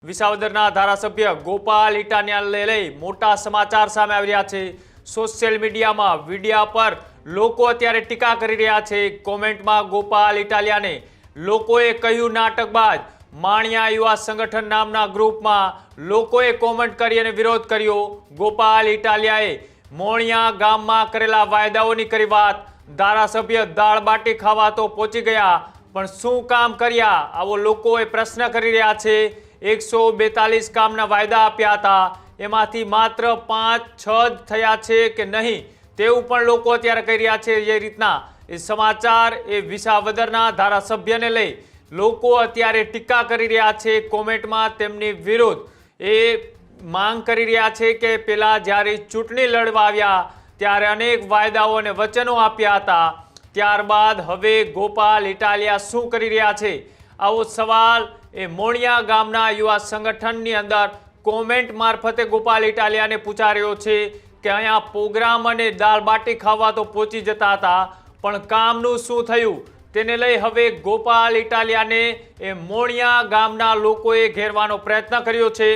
વિસાવદરના ધારાસભ્ય ગોપાલ ઇટાલિયાને લઈ મોટા સમાચાર સામે આવી રહ્યા છે। સોશિયલ મીડિયામાં વિડિયા પર લોકો અત્યારે ટીકા કરી રહ્યા છે। કોમેન્ટમાં ગોપાલ ઇટાલિયાને લોકોએ કહ્યું નાટકબાજ। માણિયા યુવા સંગઠન નામના ગ્રુપમાં લોકોએ કોમેન્ટ કરી અને વિરોધ કર્યો। ગોપાલ ઇટાલિયાએ મોણિયા ગામમાં કરેલા વાયદાઓની કરી વાત। ધારાસભ્ય દાળ બાટી ખાવા તો પહોંચી ગયા, પણ શું કામ કર્યા, આવો લોકોએ પ્રશ્ન કરી રહ્યા છે। 142 કામના વાયદા આપ્યા હતા, એમાંથી માત્ર 5-6 જ થયા છે કે નહીં, તેવું પણ લોકો અત્યારે કહી રહ્યા છે। જે રીતના એ સમાચાર એ વિસાવદરના ધારાસભ્યને લઈ લોકો અત્યારે ટીકા કરી રહ્યા છે। કોમેન્ટમાં તેમની વિરુદ્ધ એ માંગ કરી રહ્યા છે કે પેલા જ્યારે ચૂંટણી લડવા આવ્યા ત્યારે અનેક વાયદાઓ અને વચનો આપ્યા હતા, ત્યારબાદ હવે ગોપાલ ઇટાલિયા શું કરી રહ્યા છે, આવો સવાલ એ મોણિયા ગામના યુવા સંગઠનની અંદર કોમેન્ટ મારફતે ગોપાલ ઇટાલિયાને પૂછાયો છે કે અહીંયા પ્રોગ્રામ અને દાળ બાટી ખાવા તો પહોંચી જતા હતા, પણ કામનું શું થયું, તેને લઈ હવે ગોપાલ ઇટાલિયાને એ મોણિયા ગામના લોકોએ ઘેરવાનો પ્રયત્ન કર્યો છે।